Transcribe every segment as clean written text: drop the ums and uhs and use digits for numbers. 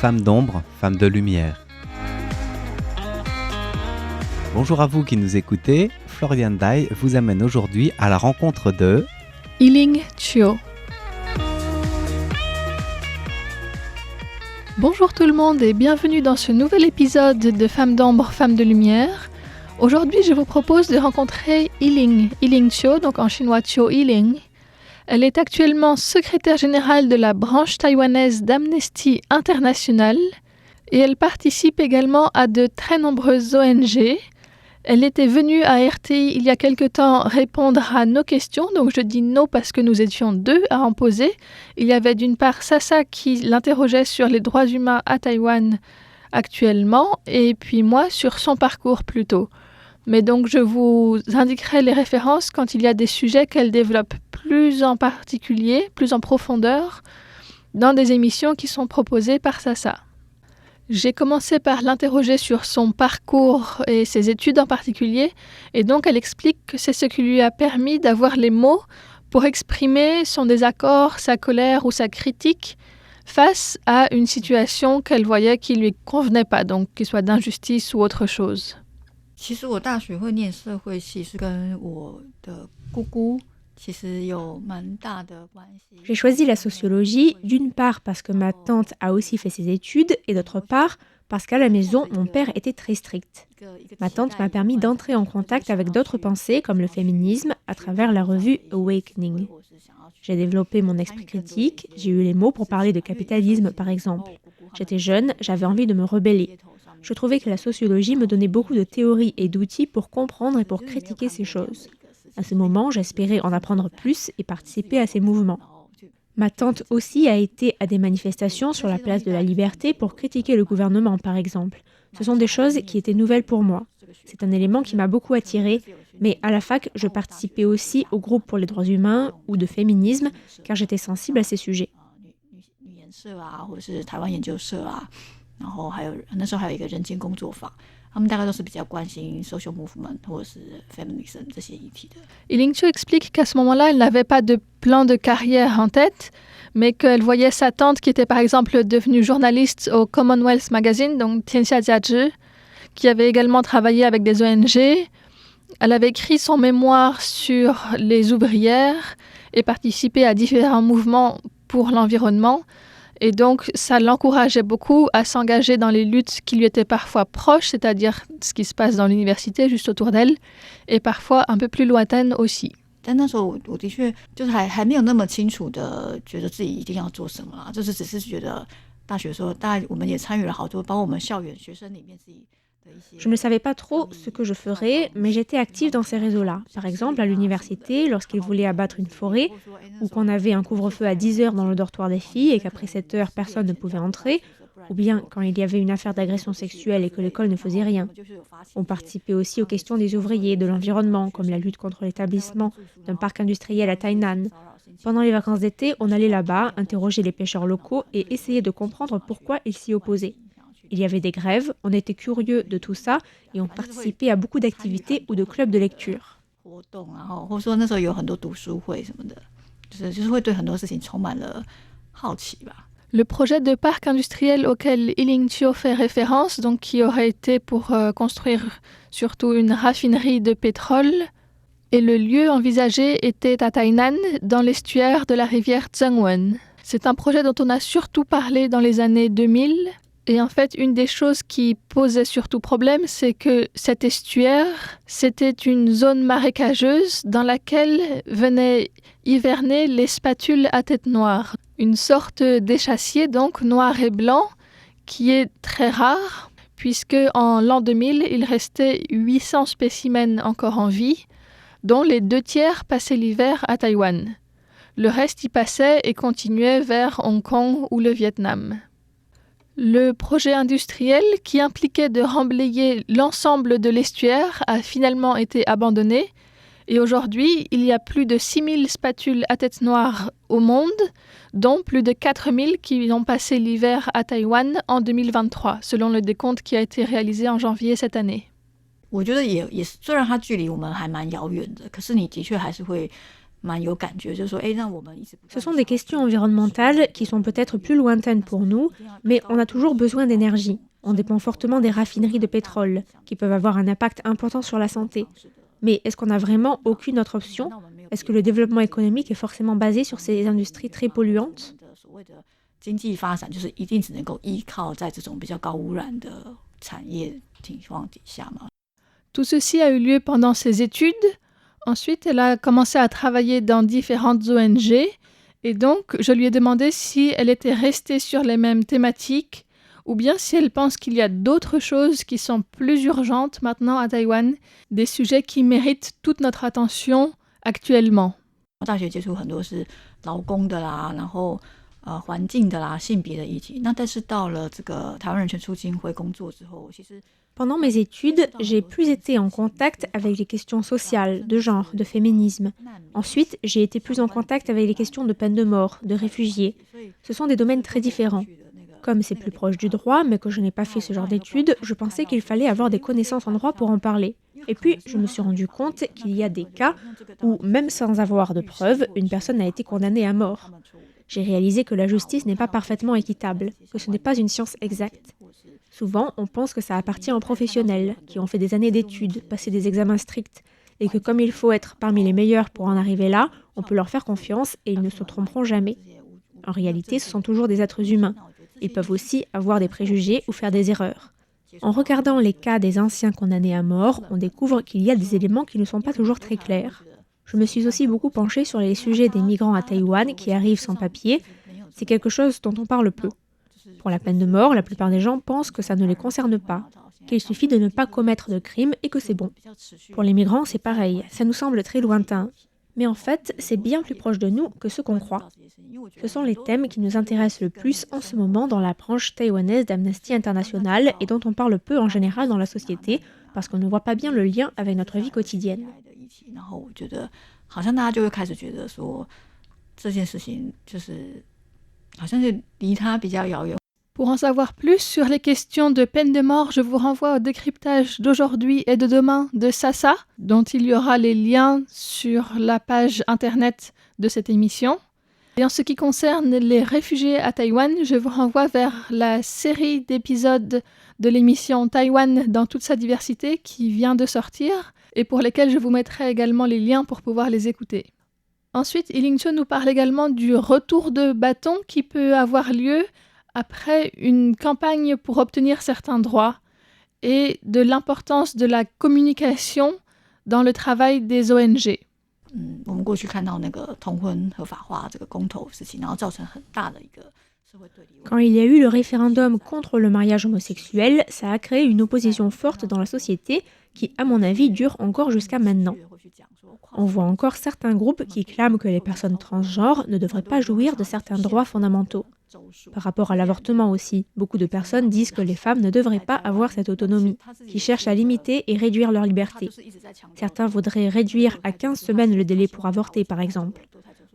Femmes d'ombre, femmes de lumière. Bonjour à vous qui nous écoutez, Florian Dai vous amène aujourd'hui à la rencontre de Yiling Chio. Bonjour tout le monde et bienvenue dans ce nouvel épisode de Femmes d'ombre, femmes de lumière. Aujourd'hui, je vous propose de rencontrer Yiling Chio, donc en chinois Chio Yiling. Elle est actuellement secrétaire générale de la branche taïwanaise d'Amnesty International et elle participe également à de très nombreuses ONG. Elle était venue à RTI il y a quelque temps répondre à nos questions, donc je dis non parce que nous étions deux à en poser. Il y avait d'une part Sasa qui l'interrogeait sur les droits humains à Taïwan actuellement et puis moi sur son parcours plutôt. Mais donc je vous indiquerai les références quand il y a des sujets qu'elle développe plus en particulier, plus en profondeur, dans des émissions qui sont proposées par Sasa. J'ai commencé par l'interroger sur son parcours et ses études en particulier, et donc elle explique que c'est ce qui lui a permis d'avoir les mots pour exprimer son désaccord, sa colère ou sa critique face à une situation qu'elle voyait qui ne lui convenait pas, donc qu'il soit d'injustice ou autre chose. 其实我大学会念社会系是跟我的姑姑其实有蛮大的关系。 J'ai choisi la sociologie d'une part parce que ma tante a aussi fait ses études et d'autre part parce qu'à la maison, mon père était très strict. Ma tante m'a permis d'entrer en contact avec d'autres pensées comme le féminisme à travers la revue Awakening. J'ai développé mon esprit critique, j'ai eu les mots pour parler de capitalisme par exemple. J'étais jeune, j'avais envie de me rebeller. Je trouvais que la sociologie me donnait beaucoup de théories et d'outils pour comprendre et pour critiquer ces choses. À ce moment, j'espérais en apprendre plus et participer à ces mouvements. Ma tante aussi a été à des manifestations sur la place de la Liberté pour critiquer le gouvernement, par exemple. Ce sont des choses qui étaient nouvelles pour moi. C'est un élément qui m'a beaucoup attirée, mais à la fac, je participais aussi au groupe pour les droits humains ou de féminisme, car j'étais sensible à ces sujets. 然后那时候还有一个人间工作坊，他们大概都是比较关心 social movement 或者是 feminism 这些议题的。 Yiling Chio explique qu'à ce moment-là, elle n'avait pas de plan de carrière en tête, mais qu'elle voyait sa tante qui était par exemple devenue journaliste au Commonwealth Magazine, donc Tianxia Jiazhi, qui avait également travaillé avec des ONG. Elle avait écrit son mémoire sur les ouvrières et participé à différents mouvements pour l'environnement. Et donc, ça l'encourageait beaucoup à s'engager dans les luttes qui lui étaient parfois proches, c'est-à-dire ce qui se passe dans l'université juste autour d'elle, et parfois un peu plus lointaines aussi. 但那时候我的确就是还没有那么清楚的觉得自己一定要做什么啦，就是只是觉得大学的时候，大概我们也参与了好多，包括我们校园学生里面自己。Je ne savais pas trop ce que je ferais, mais j'étais active dans ces réseaux-là. Par exemple, à l'université, lorsqu'ils voulaient abattre une forêt, ou qu'on avait un couvre-feu à 10 heures dans le dortoir des filles et qu'après 7 heures, personne ne pouvait entrer, ou bien quand il y avait une affaire d'agression sexuelle et que l'école ne faisait rien. On participait aussi aux questions des ouvriers, de l'environnement, comme la lutte contre l'établissement d'un parc industriel à Tainan. Pendant les vacances d'été, on allait là-bas, interroger les pêcheurs locaux et essayer de comprendre pourquoi ils s'y opposaient. Il y avait des grèves, on était curieux de tout ça et on participait à beaucoup d'activités ou de clubs de lecture. Le projet de parc industriel auquel Yiling Chio fait référence, donc qui aurait été pour construire surtout une raffinerie de pétrole, et le lieu envisagé était à Tainan, dans l'estuaire de la rivière Zhengwen. C'est un projet dont on a surtout parlé dans les années 2000. Et en fait, une des choses qui posait surtout problème, c'est que cet estuaire, c'était une zone marécageuse dans laquelle venaient hiverner les spatules à tête noire. Une sorte d'échassier, donc noir et blanc, qui est très rare, puisque en l'an 2000, il restait 800 spécimens encore en vie, dont les 2/3 passaient l'hiver à Taïwan. Le reste y passait et continuait vers Hong Kong ou le Vietnam. Le projet industriel qui impliquait de remblayer l'ensemble de l'estuaire a finalement été abandonné et aujourd'hui, il y a plus de 6000 spatules à tête noire au monde, dont plus de 4000 qui ont passé l'hiver à Taïwan en 2023, selon le décompte qui a été réalisé en janvier cette année. 我觉得也虽然它距离我们还蛮遥远的，可是你的确还是会 Ce sont des questions environnementales qui sont peut-être plus lointaines pour nous, mais on a toujours besoin d'énergie. On dépend fortement des raffineries de pétrole, qui peuvent avoir un impact important sur la santé. Mais est-ce qu'on n'a vraiment aucune autre option? Est-ce que le développement économique est forcément basé sur ces industries très polluantes? Tout ceci a eu lieu pendant ses études. Ensuite, elle a commencé à travailler dans différentes ONG. Et donc, je lui ai demandé si elle était restée sur les mêmes thématiques ou bien si elle pense qu'il y a d'autres choses qui sont plus urgentes maintenant à Taïwan, des sujets qui méritent toute notre attention actuellement. Pendant mes études, j'ai plus été en contact avec les questions sociales, de genre, de féminisme. Ensuite, j'ai été plus en contact avec les questions de peine de mort, de réfugiés. Ce sont des domaines très différents. Comme c'est plus proche du droit, mais que je n'ai pas fait ce genre d'études, je pensais qu'il fallait avoir des connaissances en droit pour en parler. Et puis, je me suis rendu compte qu'il y a des cas où, même sans avoir de preuves, une personne a été condamnée à mort. J'ai réalisé que la justice n'est pas parfaitement équitable, que ce n'est pas une science exacte. Souvent, on pense que ça appartient aux professionnels, qui ont fait des années d'études, passé des examens stricts, et que comme il faut être parmi les meilleurs pour en arriver là, on peut leur faire confiance et ils ne se tromperont jamais. En réalité, ce sont toujours des êtres humains. Ils peuvent aussi avoir des préjugés ou faire des erreurs. En regardant les cas des anciens condamnés à mort, on découvre qu'il y a des éléments qui ne sont pas toujours très clairs. Je me suis aussi beaucoup penchée sur les sujets des migrants à Taïwan qui arrivent sans papier. C'est quelque chose dont on parle peu. Pour la peine de mort, la plupart des gens pensent que ça ne les concerne pas, qu'il suffit de ne pas commettre de crime et que c'est bon. Pour les migrants, c'est pareil, ça nous semble très lointain. Mais en fait, c'est bien plus proche de nous que ce qu'on croit. Ce sont les thèmes qui nous intéressent le plus en ce moment dans la branche taïwanaise d'Amnesty International et dont on parle peu en général dans la société parce qu'on ne voit pas bien le lien avec notre vie quotidienne. Pour en savoir plus sur les questions de peine de mort, je vous renvoie au décryptage d'aujourd'hui et de demain de Sasa, dont il y aura les liens sur la page internet de cette émission. Et en ce qui concerne les réfugiés à Taïwan, je vous renvoie vers la série d'épisodes de l'émission Taïwan dans toute sa diversité qui vient de sortir et pour lesquels je vous mettrai également les liens pour pouvoir les écouter. Ensuite, Yiling Cho nous parle également du retour de bâton qui peut avoir lieu après une campagne pour obtenir certains droits et de l'importance de la communication dans le travail des ONG. Quand il y a eu le référendum contre le mariage homosexuel, ça a créé une opposition forte dans la société qui, à mon avis, dure encore jusqu'à maintenant. On voit encore certains groupes qui clament que les personnes transgenres ne devraient pas jouir de certains droits fondamentaux. Par rapport à l'avortement aussi, beaucoup de personnes disent que les femmes ne devraient pas avoir cette autonomie, qui cherchent à limiter et réduire leur liberté. Certains voudraient réduire à 15 semaines le délai pour avorter, par exemple.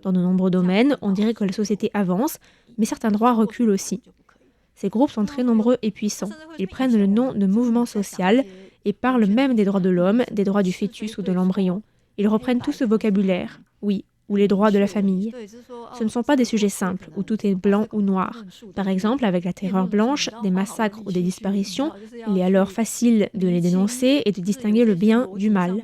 Dans de nombreux domaines, on dirait que la société avance, mais certains droits reculent aussi. Ces groupes sont très nombreux et puissants. Ils prennent le nom de mouvement social et parlent même des droits de l'homme, des droits du fœtus ou de l'embryon. Ils reprennent tout ce vocabulaire, oui, ou les droits de la famille. Ce ne sont pas des sujets simples, où tout est blanc ou noir. Par exemple, avec la terreur blanche, des massacres ou des disparitions, il est alors facile de les dénoncer et de distinguer le bien du mal.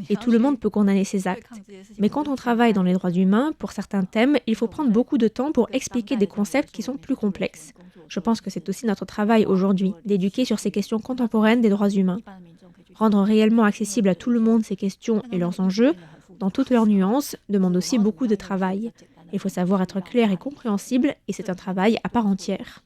Et tout le monde peut condamner ces actes. Mais quand on travaille dans les droits humains, pour certains thèmes, il faut prendre beaucoup de temps pour expliquer des concepts qui sont plus complexes. Je pense que c'est aussi notre travail aujourd'hui, d'éduquer sur ces questions contemporaines des droits humains. Rendre réellement accessible à tout le monde ces questions et leurs enjeux, dans toutes leurs nuances, demande aussi beaucoup de travail. Il faut savoir être clair et compréhensible, et c'est un travail à part entière.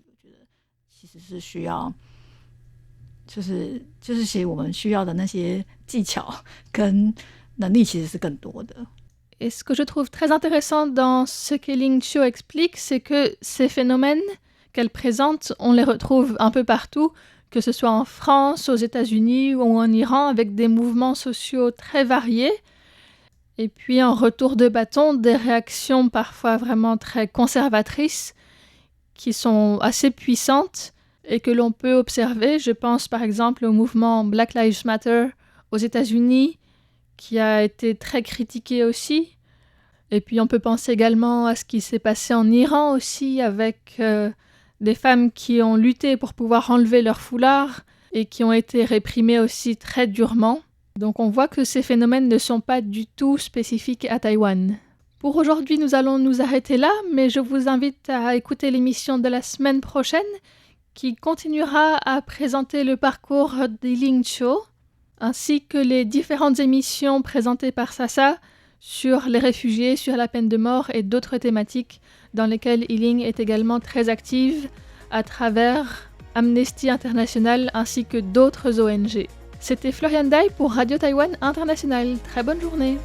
Et ce que je trouve très intéressant dans ce que Yiling Cho explique, c'est que ces phénomènes qu'elle présente, on les retrouve un peu partout, que ce soit en France, aux États-Unis ou en Iran, avec des mouvements sociaux très variés. Et puis en retour de bâton, des réactions parfois vraiment très conservatrices qui sont assez puissantes et que l'on peut observer. Je pense par exemple au mouvement Black Lives Matter aux États-Unis qui a été très critiqué aussi. Et puis on peut penser également à ce qui s'est passé en Iran aussi avec des femmes qui ont lutté pour pouvoir enlever leur foulard et qui ont été réprimées aussi très durement. Donc on voit que ces phénomènes ne sont pas du tout spécifiques à Taïwan. Pour aujourd'hui, nous allons nous arrêter là, mais je vous invite à écouter l'émission de la semaine prochaine qui continuera à présenter le parcours d'Iling Cho, ainsi que les différentes émissions présentées par Sasa sur les réfugiés, sur la peine de mort et d'autres thématiques dans lesquelles Iling est également très active à travers Amnesty International ainsi que d'autres ONG. C'était Florian Dai pour Radio Taïwan International. Très bonne journée.